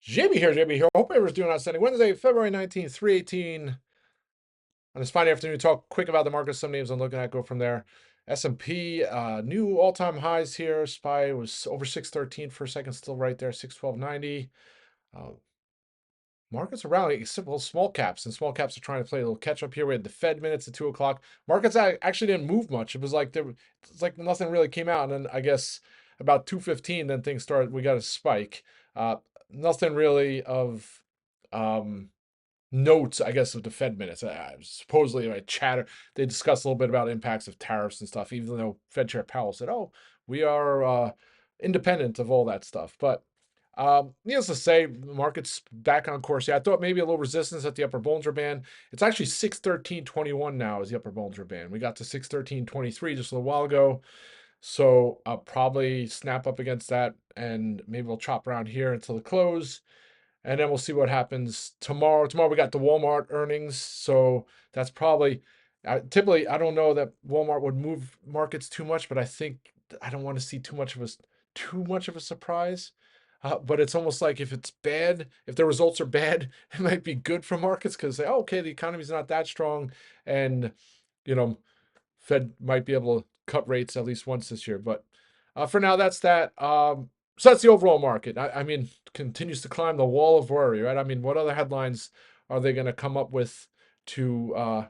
JB here. Hope everyone's doing outstanding. Wednesday, February 19th, 318. On this Friday afternoon, talk quick about the market, some names I'm looking at, go from there. S&P, new all-time highs here. SPY was over 613 for a second, still right there, 612.90. Uh, Markets are rallying, simple small caps, and small caps are trying to play a little catch up here. We had the Fed minutes at 2 o'clock. Markets actually didn't move much. It's like nothing really came out, and then I guess about 2:15, then things started. We got a spike. Uh, Nothing really of um, notes, I guess, of the Fed minutes. Supposedly, like chatter, they discussed a little bit about impacts of tariffs and stuff. Even though Fed Chair Powell said, "Oh, we are independent of all that stuff," but needless to say, the market's back on course. Yeah, I thought maybe a little resistance at the upper Bollinger Band. It's actually 613.21 now is the upper Bollinger Band. We got to 613.23 just a little while ago. So I'll probably snap up against that and maybe we'll chop around here until the close. And then we'll see what happens tomorrow. Tomorrow we got the Walmart earnings. So that's probably typically I don't know that Walmart would move markets too much, but I think I don't want to see too much of a surprise. But it's almost like if it's bad, if the results are bad, it might be good for markets because they, oh, okay, the economy's not that strong, and you know, Fed might be able to cut rates at least once this year. But for now, that's that. So that's the overall market. I mean, continues to climb the wall of worry, right? I mean, what other headlines are they going to come up with to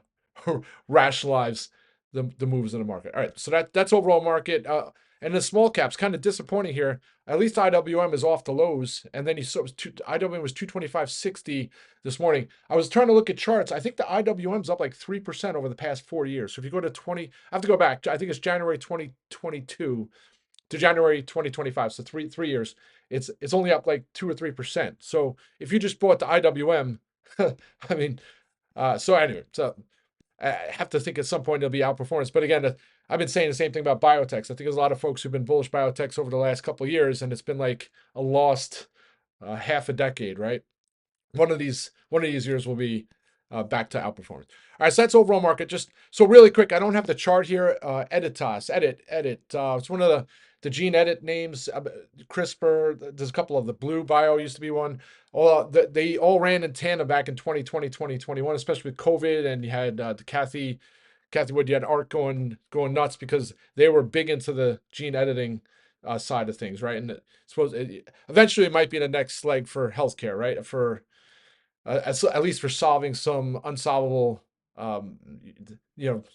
rationalize the moves in the market? All right, so that's overall market. And the small caps kind of disappointing here. At least IWM is off the lows, and then you saw IWM was 225.60 this morning. I was trying to look at charts. I think the IWM's up like 3% over the past 4 years. So if you go to 20, I have to go back. I think it's January 2022 to January 2025. So three years. It's only up like 2 or 3%. So if you just bought the IWM, I mean, so anyway, so I have to think at some point there'll be outperformance. But again, I've been saying the same thing about biotechs. I think there's a lot of folks who've been bullish biotechs over the last couple of years, and it's been like a lost half a decade, right? One of these years will be back to outperformance. All right, so that's overall market. Just so really quick, I don't have the chart here. Editas, edit. It's one of the gene edit names. CRISPR. There's a couple of the Blue Bio used to be one. They all ran in tandem back in 2020, 2021, especially with COVID, and you had the Kathy Wood. You had Art going nuts because they were big into the gene editing side of things, right? And eventually it might be the next leg for healthcare, right? For at least for solving some unsolvable, um,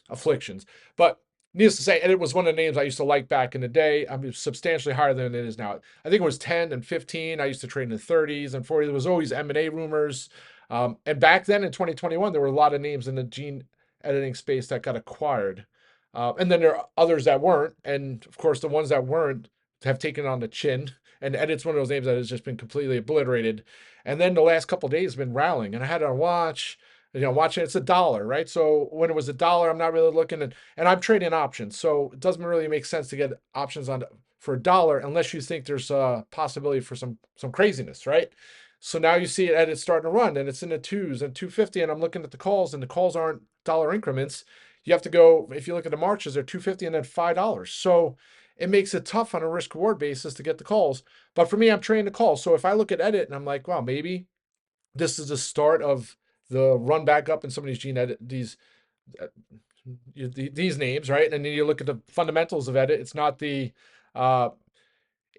afflictions. But needless to say, and it was one of the names I used to like back in the day. I mean, substantially higher than it is now. I think it was 10 and 15. I used to trade in the 30s and 40s. There was always M&A rumors. And back then in 2021, there were a lot of names in the gene editing space that got acquired. And then there are others that weren't. And of course, the ones that weren't have taken on the chin. And Edit's one of those names that has just been completely obliterated. And then the last couple of days been rallying, and I had to watch. Watching it's $1, right? So when it was $1, I'm not really looking at, and I'm trading options, so it doesn't really make sense to get options on for $1 unless you think there's a possibility for some craziness, right? So now you see it at it's starting to run, and it's in the twos and 250, and I'm looking at the calls, and the calls aren't dollar increments. You have to go if you look at the Marches, they're 250 and then $5. So it makes it tough on a risk reward basis to get the calls. But for me, I'm trading the calls. So if I look at Edit and I'm like, well, maybe this is the start of the run back up in some of these uh, these names, right? And then you look at the fundamentals of Edit. It's not the uh,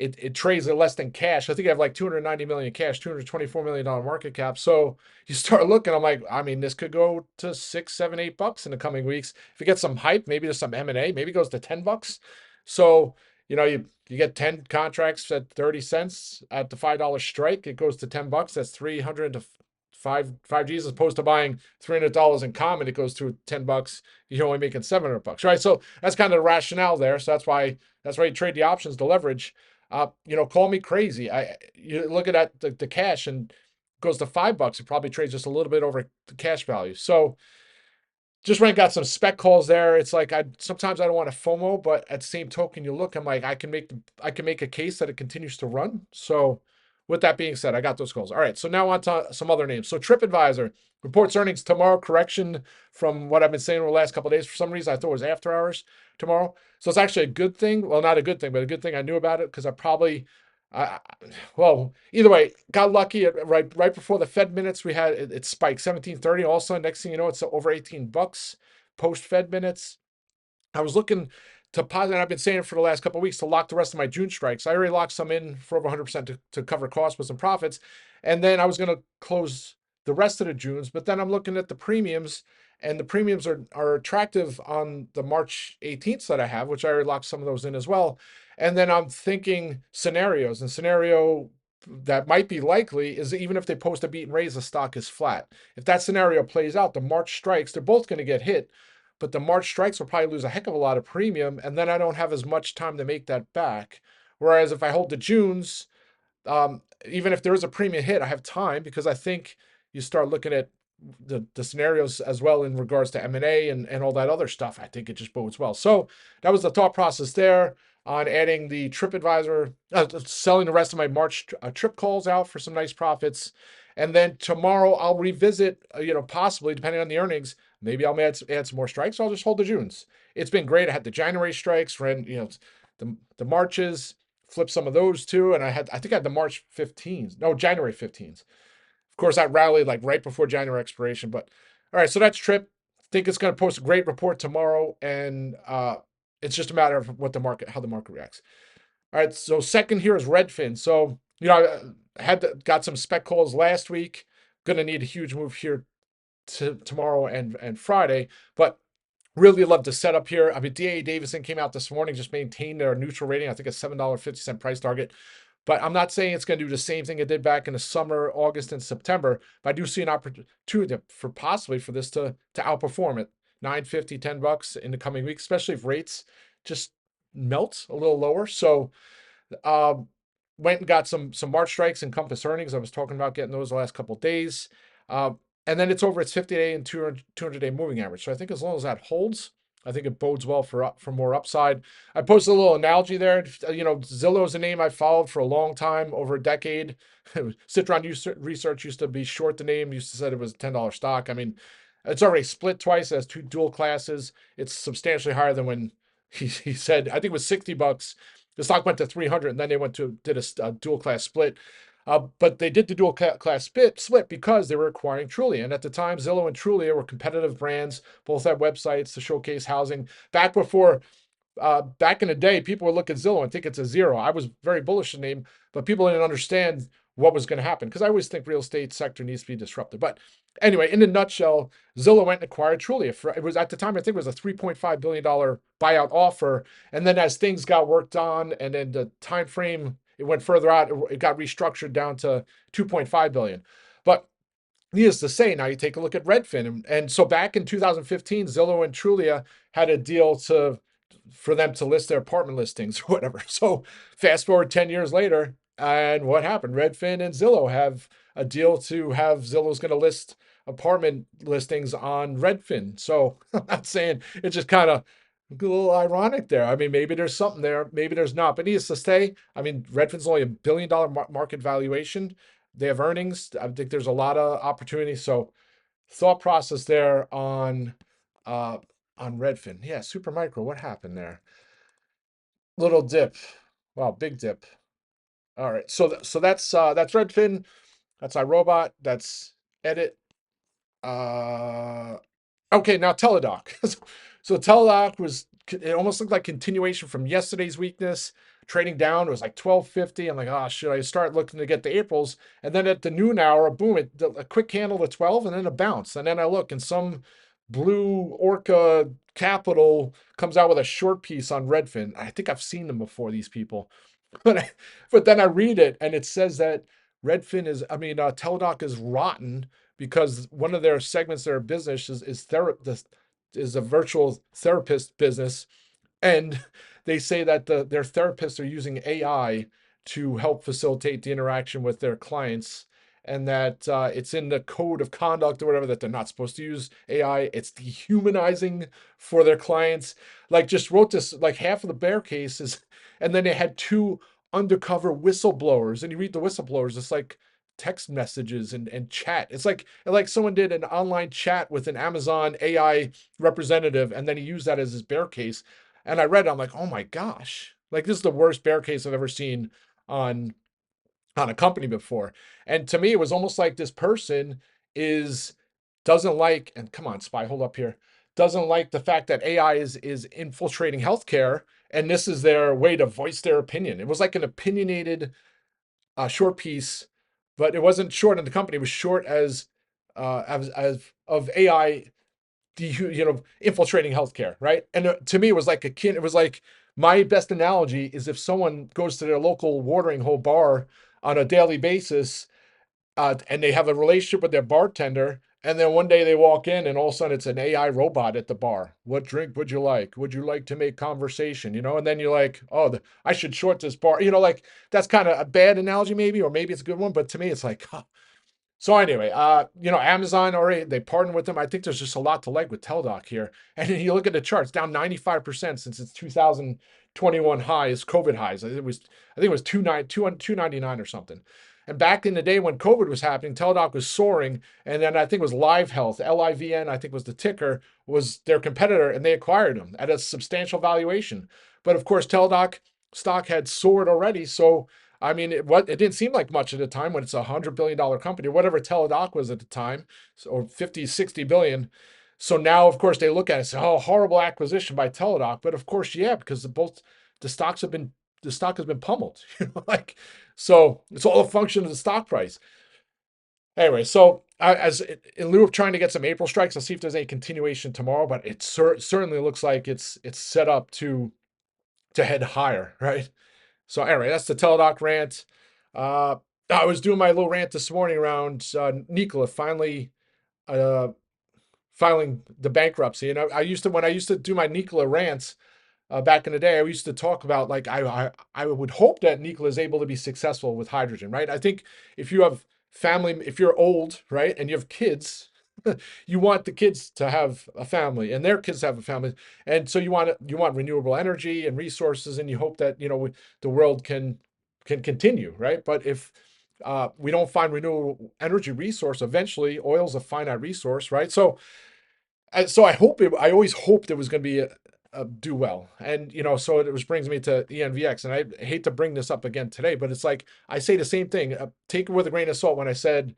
it trades at less than cash. I think I have like 290 million cash, $224 million market cap. So you start looking, I'm like, I mean, this could go to $6, $7, $8 in the coming weeks. If you get some hype, maybe there's some M&A, maybe it goes to $10. So, you get 10 contracts at 30 cents at the $5 strike, it goes to $10. That's 300 to five G's as opposed to buying $300 in common. It goes to $10. You're only making $700, right? So that's kind of the rationale there. So that's why you trade the options to leverage. Call me crazy. You look at the cash and goes to $5. It probably trades just a little bit over the cash value. So just ran got some spec calls there. It's like sometimes I don't want to FOMO, but at the same token, you look, I'm like, I can make a case that it continues to run. So with that being said, I got those calls. All right. So now on to some other names. So TripAdvisor reports earnings tomorrow. Correction from what I've been saying over the last couple of days. For some reason, I thought it was after hours tomorrow. So it's actually a good thing. Well, not a good thing, but a good thing I knew about it because I probably I, well, either way, got lucky right before the Fed minutes. We had it spiked 17:30. All of a sudden, next thing you know, it's over $18 post Fed minutes. I was looking to posit, and I've been saying it for the last couple of weeks, to lock the rest of my June strikes. I already locked some in for over 100% to cover costs with some profits. And then I was going to close the rest of the Junes. But then I'm looking at the premiums, and the premiums are attractive on the March 18th that I have, which I already locked some of those in as well. And then I'm thinking scenarios, and scenario that might be likely is even if they post a beat and raise, the stock is flat. If that scenario plays out, the March strikes, they're both going to get hit, but the March strikes will probably lose a heck of a lot of premium, and then I don't have as much time to make that back. Whereas if I hold the Junes, even if there is a premium hit, I have time, because I think you start looking at the scenarios as well in regards to M&A and all that other stuff. I think it just bodes well. So that was the thought process there on adding the trip advisor, selling the rest of my March trip calls out for some nice profits. And then tomorrow I'll revisit, possibly depending on the earnings, maybe I'll add some more strikes. I'll just hold the Junes. It's been great. I had the January strikes, ran, the Marches, flip some of those too. And I think I had the March 15s, no, January 15s. Of course, that rallied like right before January expiration. But all right, so that's Trip. I think it's going to post a great report tomorrow, and it's just a matter of how the market reacts. All right, so second here is Redfin. So I got some spec calls last week. Going to need a huge move here tomorrow and Friday, but really love the setup here. I mean, DA Davidson came out this morning, just maintained their neutral rating. I think a $7.50 price target. But I'm not saying it's going to do the same thing it did back in the summer, August, and September. But I do see an opportunity for possibly for this to outperform it. 9.50, $10 in the coming weeks, especially if rates just melt a little lower. So um, went and got some March strikes and Compass earnings. I was talking about getting those the last couple of days. And then it's over its 50-day and 200-day moving average. So I think as long as that holds, I think it bodes well for more upside. I posted a little analogy there. Zillow is a name I followed for a long time, over a decade. Citron Research used to be short the name, used to say it was a $10 stock. I mean, it's already split twice, it has two dual classes. It's substantially higher than when he said, I think it was $60. The stock went to 300, and then they did a dual class split. But they did the dual class split because they were acquiring Trulia. And at the time, Zillow and Trulia were competitive brands, both had websites to showcase housing. Back in the day, people would look at Zillow and think it's a zero. I was very bullish in the name, but people didn't understand what was going to happen, because I always think real estate sector needs to be disrupted. But anyway, in a nutshell, Zillow went and acquired Trulia. It was at the time, I think it was a $3.5 billion buyout offer. And then as things got worked on, and then the time frame, it went further out, it got restructured down to 2.5 billion. But needless to say, now you take a look at Redfin. And so back in 2015, Zillow and Trulia had a deal for them to list their apartment listings or whatever. So fast forward 10 years later, and what happened? Redfin and Zillow have a deal to have Zillow's going to list apartment listings on Redfin. So I'm not saying, it's just kind of a little ironic there. I mean, maybe there's something there, maybe there's not. But needless to say, I mean, Redfin's only $1 billion market valuation. They have earnings. I think there's a lot of opportunity. So thought process there on Redfin. Yeah, Supermicro. What happened there? Little dip. Wow, big dip. All right. So that's Redfin. That's iRobot. That's Edit. Uh okay, now Teladoc. So Teladoc it almost looked like continuation from yesterday's weakness. Trading down, it was like 12.50. I'm like, oh, should I start looking to get the Aprils? And then at the noon hour, boom, a quick candle to 12 and then a bounce. And then I look, and some blue Orca Capital comes out with a short piece on Redfin. I think I've seen them before, these people. But but then I read it, and it says that Teladoc is rotten because one of their segments, their business is a virtual therapist business, and they say that their therapists are using AI to help facilitate the interaction with their clients, and that it's in the code of conduct or whatever that they're not supposed to use AI. It's dehumanizing for their clients. Like, just wrote this, like half of the bear cases, and then they had two undercover whistleblowers, and you read the whistleblowers, it's like text messages and chat. It's like someone did an online chat with an Amazon AI representative, and then he used that as his bear case. And I read it, I'm like, oh my gosh, like, this is the worst bear case I've ever seen on a company before. And to me, it was almost like this person is doesn't like, and come on, spy, hold up here, doesn't like the fact that AI is infiltrating healthcare, and this is their way to voice their opinion. It was like an opinionated short piece, but it wasn't short in the company. It was short as of AI, infiltrating healthcare, right? And to me, it was like a kid. It was like my best analogy is if someone goes to their local watering hole bar on a daily basis, and they have a relationship with their bartender. And then one day they walk in, and all of a sudden it's an AI robot at the bar. What drink would you like? Would you like to make conversation? And then you're like, oh, I should short this bar. Like that's kind of a bad analogy, maybe, or maybe it's a good one. But to me, it's like, huh. So anyway, Amazon already they partnered with them. I think there's just a lot to like with Teladoc here. And then you look at the charts, down 95% since its 2021 highs, COVID highs. I think it was 299 or something. And back in the day when COVID was happening, Teladoc was soaring, and then I think it was Live Health, LIVN, I think was the ticker, was their competitor, and they acquired them at a substantial valuation. But of course, Teladoc stock had soared already, so I mean, it didn't seem like much at the time when it's $100 billion company, or whatever Teladoc was at the time, or 50, 60 billion. So now, of course, they look at it and say, oh, horrible acquisition by Teladoc. But of course, yeah, because the stocks have been the stock has been pummeled. Like so it's all a function of the stock price. Anyway, so as in lieu of trying to get some April strikes, I'll see if there's any continuation tomorrow. But it certainly looks like it's set up to head higher, right? So anyway, that's the Teladoc rant. Uh, I was doing my little rant this morning around Nikola finally uh, filing the bankruptcy. And when I used to do my Nikola rants, back in the day, I used to talk about like I would hope that Nikola is able to be successful with hydrogen, right? I think if you have family, if you're old, right, and you have kids, you want the kids to have a family and their kids have a family, and so you want renewable energy and resources, and you hope that the world can continue, right? But if we don't find renewable energy resource, eventually oil's a finite resource, right? So I always hoped it was going to be do well, and so it was brings me to ENVX, and I hate to bring this up again today, but it's like I say the same thing. Take it with a grain of salt when I said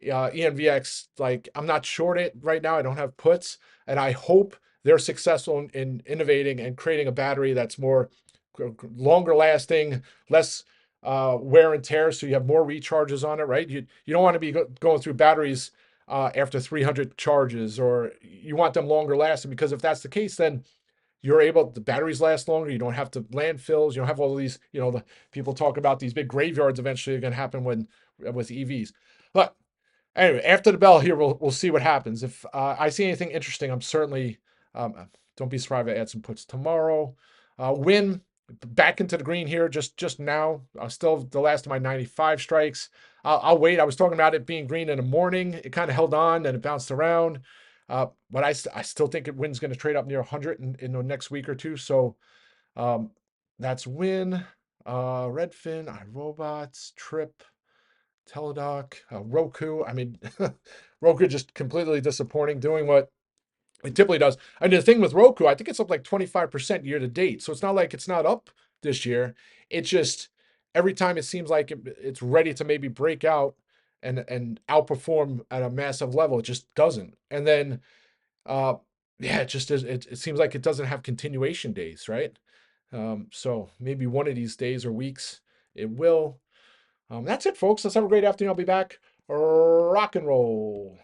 ENVX. Like I'm not short it right now. I don't have puts, and I hope they're successful in innovating and creating a battery that's more longer lasting, less wear and tear, so you have more recharges on it, right? You don't want to be going through batteries after 300 charges, or you want them longer lasting, because if that's the case, then the batteries last longer. You don't have to landfills. You don't have all these, the people talk about these big graveyards eventually are going to happen with EVs. But anyway, after the bell here, we'll see what happens. If I see anything interesting, I'm certainly don't be surprised if I add some puts tomorrow. Win back into the green here just now. Still the last of my 95 strikes. I'll wait. I was talking about it being green in the morning. It kind of held on, and it bounced around. But I still think Win's going to trade up near 100 in the next week or two. So um, that's Win, Redfin, iRobots, Trip, Teladoc, Roku. I mean, Roku just completely disappointing, doing what it typically does. And the thing with Roku, I think it's up like 25% year to date. So it's not like it's not up this year. It's just every time it seems like it's ready to maybe break out and outperform at a massive level, it just doesn't. And then uh yeah, it just is. It seems like it doesn't have continuation days, right? So maybe one of these days or weeks it will. That's it, folks. Let's have a great afternoon. I'll be back. Rock and roll.